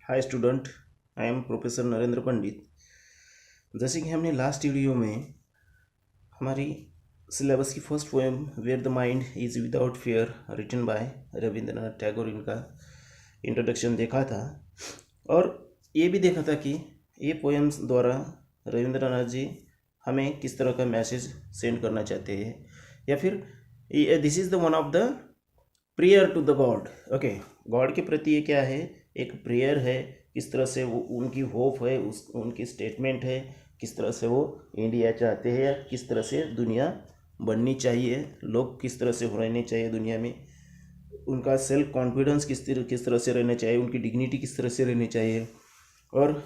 Hi student, I am professor Narendra Pandit. जैसे कि हमने लास्ट वीडियो में हमारी सिलेबस की first poem where the mind is without fear written by Rabindranath Tagore, इनका इंट्रोडक्शन देखा था और ये भी देखा था कि ये पोएम्स द्वारा रविंद्रनाथ जी हमें किस तरह का मैसेज सेंड करना चाहते हैं, या फिर this is the one of the prayer to the God. Okay, God के प्रति ये क्या है, एक प्रेयर है। किस तरह से वो उनकी होप है, उनकी स्टेटमेंट है, किस तरह से वो इंडिया चाहते हैं या किस तरह से दुनिया बननी चाहिए, लोग किस तरह से रहने चाहिए दुनिया में, उनका सेल्फ कॉन्फिडेंस किस तरह से रहना चाहिए, उनकी डिग्निटी किस तरह से रहनी चाहिए और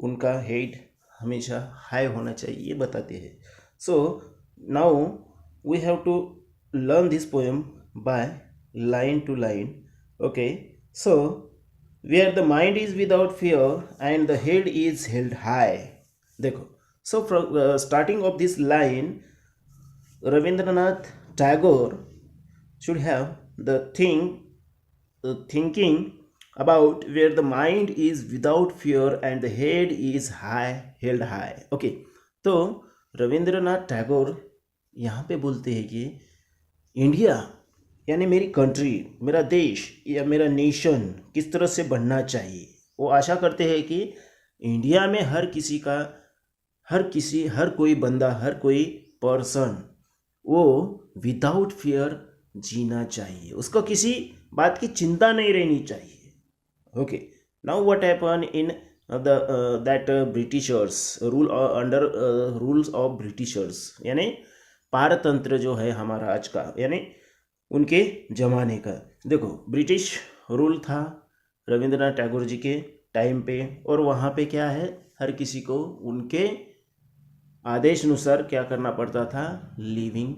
उनका हेड हमेशा हाई होना चाहिए, ये बताते हैं। So now we have to learn this poem by line to line. Okay, so where the mind is without fear and the head is held high. देखो, so from starting of this line, Rabindranath Tagore should have the thinking about where the mind is without fear and the head is held high. Okay, तो रविंद्रनाथ टैगोर यहाँ पे बोलते हैं कि India यानी मेरी country, मेरा देश या मेरा नेशन किस तरह से बनना चाहिए। वो आशा करते हैं कि इंडिया में हर कोई बंदा, हर कोई पर्सन वो विदाउट फियर जीना चाहिए, उसको किसी बात की चिंता नहीं रहनी चाहिए। Okay, now what happen in that Britishers rule under rules of Britishers, यानी पारतंत्र जो है हमारा आज का, यानी उनके ज़माने का। देखो, ब्रिटिश रूल था रविंद्रनाथ टैगोर जी के टाइम पे, और वहाँ पे क्या है, हर किसी को उनके आदेश अनुसार क्या करना पड़ता था, लिविंग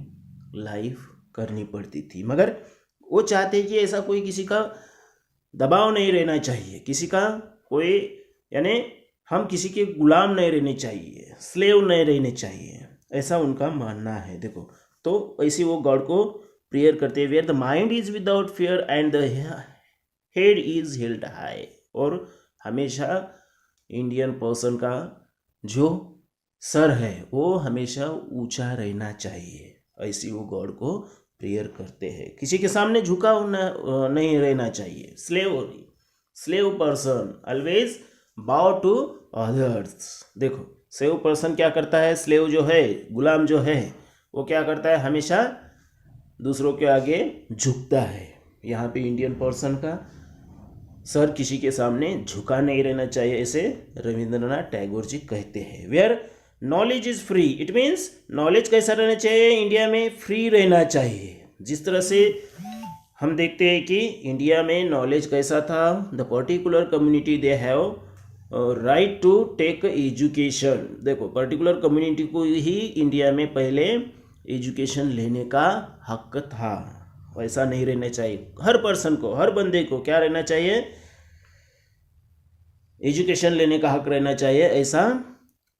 लाइफ करनी पड़ती थी। मगर वो चाहते कि ऐसा कोई किसी का दबाव नहीं रहना चाहिए, किसी का कोई, यानी हम किसी के गुलाम नहीं रहने चाहिए, स्लेव नहीं रहने चाहिए, ऐसा उनका मानना है। देखो, तो ऐसे वो गॉड को प्रेयर करते हैं, where the mind is without fear and the head is held high, और हमेशा इंडियन पर्सन का जो सर है वो हमेशा ऊंचा रहना चाहिए, ऐसी वो गॉड को प्रेयर करते हैं। किसी के सामने झुका नहीं रहना चाहिए। स्लेव पर्सन ऑलवेज बाउ टू अदर्स। देखो, स्लेव पर्सन क्या करता है, स्लेव जो है, गुलाम जो है, वो क्या करता है, हमेशा दूसरों के आगे झुकता है। यहाँ पे इंडियन पर्सन का सर किसी के सामने झुका नहीं रहना चाहिए, ऐसे रविंद्रनाथ टैगोर जी कहते हैं। Where knowledge is free, it means knowledge कैसा रहना चाहिए, इंडिया में फ्री रहना चाहिए। जिस तरह से हम देखते हैं कि इंडिया में नॉलेज कैसा था, the particular community they have right to take education. देखो, पर्टिकुलर कम्युनिटी को ही इंडिया में पहले एजुकेशन लेने का हक था, वैसा नहीं रहना चाहिए। हर पर्सन को, हर बंदे को क्या रहना चाहिए, एजुकेशन लेने का हक रहना चाहिए, ऐसा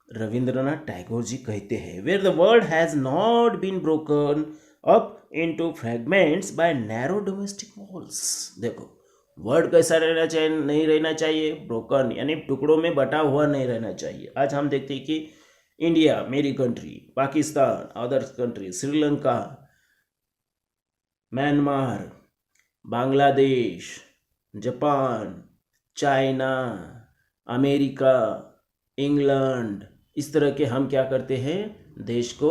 रविंद्रनाथ टैगोर जी कहते हैं। Where the world has not been broken up into fragments by narrow domestic walls. देखो, वर्ड कैसा रहना चाहिए, नहीं रहना चाहिए ब्रोकन, यानी टुकड़ों में बटा हुआ नहीं रहना चाहिए। आज हम देखते हैं कि इंडिया मेरी country, Pakistan other country, Sri Lanka, Myanmar, Bangladesh, Japan, China, America, England, इस तरह के हम क्या करते हैं, देश को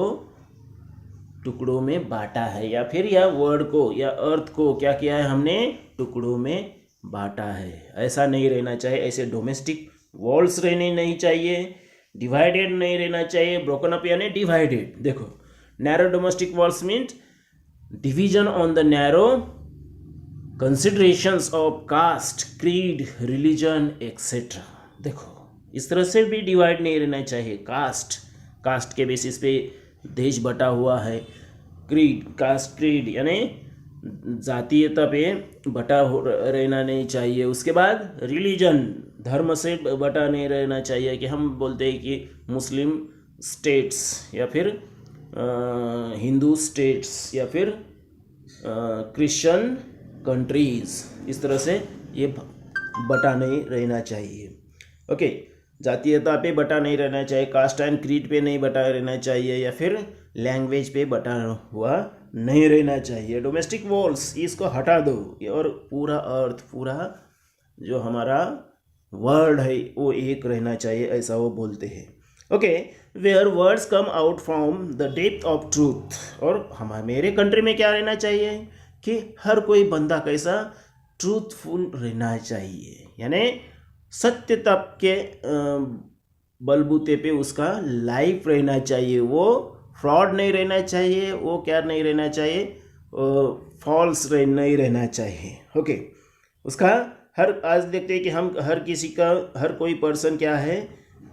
टुकड़ों में बांटा है, या फिर या वर्ड को या अर्थ को क्या किया है, हमने टुकड़ों में बांटा है। ऐसा नहीं रहना चाहिए, ऐसे डोमेस्टिक वॉल्स रहने नहीं चाहिए, डिवाइडेड नहीं रहना चाहिए, ब्रोकन अप यानी डिवाइडेड। देखो, narrow domestic walls means division on the narrow considerations of caste, creed, religion etcetera. देखो, इस तरह से भी डिवाइड नहीं रहना चाहिए। कास्ट के बेसिस पे देश बटा हुआ है, कास्ट क्रीड यानी जातीयता पे बटा रहना नहीं चाहिए। उसके बाद रिलीजन, धर्म से बटा नहीं रहना चाहिए, कि हम बोलते हैं कि मुस्लिम स्टेट्स या फिर हिंदू स्टेट्स या फिर क्रिश्चियन कंट्रीज़, इस तरह से ये बटा नहीं रहना चाहिए। ओके, जातीयता पे बटा नहीं रहना चाहिए, कास्ट एंड क्रीड पे नहीं बटा रहना चाहिए, या फिर लैंग्वेज पे बटा हुआ नहीं रहना चाहिए। डोमेस्टिक वॉल्स इसको हटा दो, और पूरा अर्थ, पूरा जो हमारा वर्ड है वो एक रहना चाहिए, ऐसा वो बोलते हैं। Okay, where words come out from the depth of truth. और मेरे कंट्री में क्या रहना चाहिए कि हर कोई बंदा कैसा ट्रूथफुल रहना चाहिए, यानी सत्यता के बलबूते पे उसका लाइफ रहना चाहिए, वो फ्रॉड नहीं रहना चाहिए, वो क्या नहीं रहना चाहिए, फॉल्स नहीं रहना चाहिए। ओके, उसका हर, आज देखते हैं कि हम हर किसी का, हर कोई पर्सन क्या है,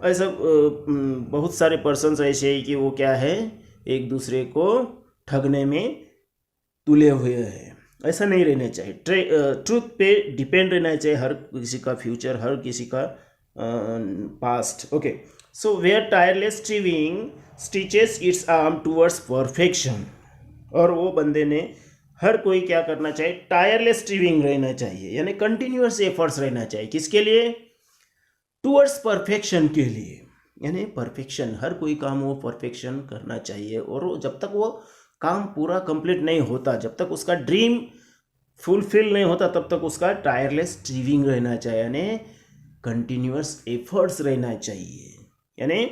ऐसा बहुत सारे पर्सन्स ऐसे हैं कि वो क्या है, एक दूसरे को ठगने में तुले हुए हैं। ऐसा नहीं रहना चाहिए। ट्रूथ पे डिपेंड रहना चाहिए हर किसी का फ्यूचर, हर किसी का past. Okay, so where tireless striving stretches its arm towards perfection. और वो बंदे ने, हर कोई क्या करना चाहिए, टायरलेस स्ट्रीविंग रहना चाहिए, यानी कंटिन्यूअस एफर्ट्स रहना चाहिए। किसके लिए? टूवर्ड्स परफेक्शन के लिए, यानी परफेक्शन, हर कोई काम वो परफेक्शन करना चाहिए। और वो जब तक वो काम पूरा कंप्लीट नहीं होता, जब तक उसका ड्रीम फुलफिल नहीं होता, तब तक उसका टायरलेस स्ट्रीविंग रहना चाहिए, यानी कंटिन्यूअस एफर्ट्स रहना चाहिए, यानी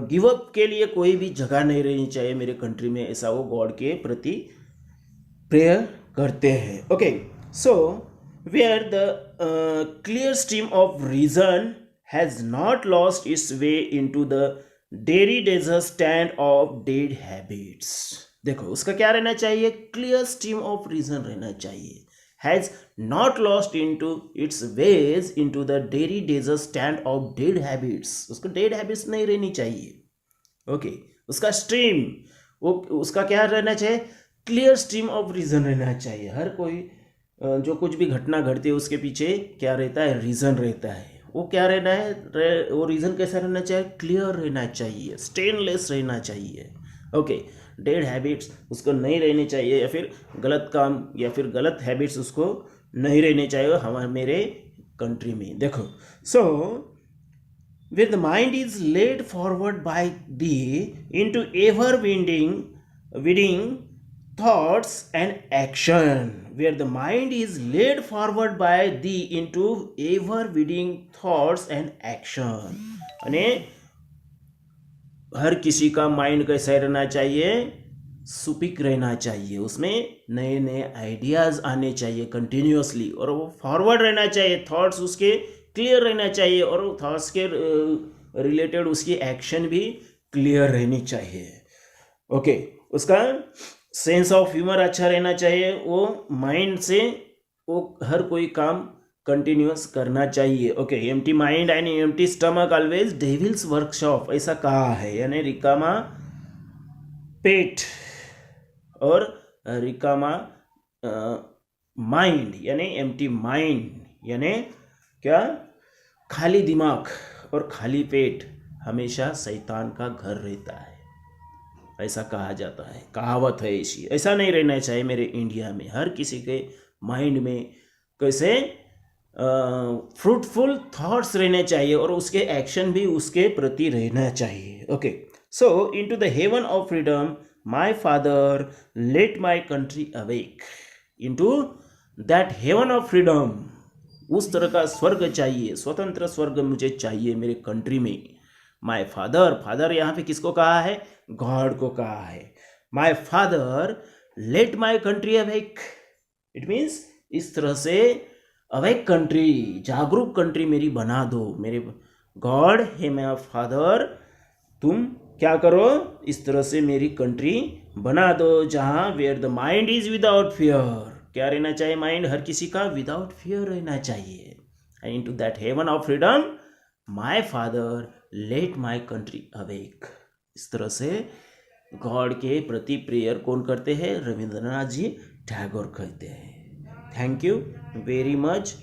गिव अप के लिए कोई भी जगह नहीं रहनी चाहिए मेरे कंट्री में, ऐसा वो गॉड के प्रति प्रेयर करते हैं। Okay, so where the clear stream of reason has not lost its way into the dreary desert stand of dead habits. देखो उसका क्या रहना चाहिए, क्लियर स्ट्रीम ऑफ रीजन रहना चाहिए, has not lost into its ways into the dreary desert stand of dead habits. उसको dead habits नहीं रहनी चाहिए। ओके, उसका स्ट्रीम, वो उसका क्या रहना चाहिए, क्लियर स्ट्रीम ऑफ रीजन रहना चाहिए। हर कोई जो कुछ भी घटना घटती है उसके पीछे क्या रहता है, रीजन रहता है। वो क्या रहना है, वो रीज़न कैसा रहना चाहिए, क्लियर रहना चाहिए, स्टेनलेस रहना चाहिए। ओके, डेड हैबिट्स उसको नहीं रहनी चाहिए, या फिर गलत काम या फिर गलत हैबिट्स उसको नहीं रहने चाहिए हमारे मेरे कंट्री में। देखो, सो where the mind is led forward by thee into ever winding thoughts and action, where the mind is led forward by thee into ever winding thoughts and action। यानी हर किसी का माइंड कैसा रहना चाहिए, सुपिक रहना चाहिए, उसमें नए नए आइडियाज़ आने चाहिए कंटिन्यूसली, और वो फॉरवर्ड रहना चाहिए, थॉट्स उसके क्लियर रहना चाहिए, और थॉट्स के रिलेटेड उसकी एक्शन भी क्लियर रहनी चाहिए। ओके, उसका सेंस ऑफ ह्यूमर अच्छा रहना चाहिए, वो माइंड से वो हर कोई काम कंटिन्यूअस करना चाहिए। Okay, empty mind and empty stomach always devils workshop, ऐसा कहा है, यानी रिकामा पेट और रिकामा माइंड, यानी एम्प्टी माइंड, यानी क्या, खाली दिमाग और खाली पेट हमेशा शैतान का घर रहता है, ऐसा कहा जाता है, कहावत है ऐसी। ऐसा नहीं रहना चाहिए मेरे इंडिया में। हर किसी के माइंड में कैसे फ्रूटफुल थॉट्स रहने चाहिए, और उसके एक्शन भी उसके प्रति रहना चाहिए। Okay, so into the haven of freedom my father let my country awake. Into that heaven of freedom, उस तरह का स्वर्ग चाहिए, स्वतंत्र स्वर्ग मुझे चाहिए मेरे कंट्री में। माय फादर, फादर यहाँ पे किसको कहा है, गॉड को कहा है। My father let my country awake, it means इस तरह से अवेक कंट्री, जागरूक कंट्री मेरी बना दो मेरे गॉड, हे माय फादर, तुम क्या करो, इस तरह से मेरी कंट्री बना दो जहाँ where the mind is without fear, क्या रहना चाहिए, माइंड हर किसी का विदाउट फियर रहना चाहिए। And into that heaven of freedom my father let my country awake. इस तरह से गॉड के प्रति प्रेयर कौन करते हैं, रविंद्रनाथ जी टैगोर कहते हैं। Thank you very much.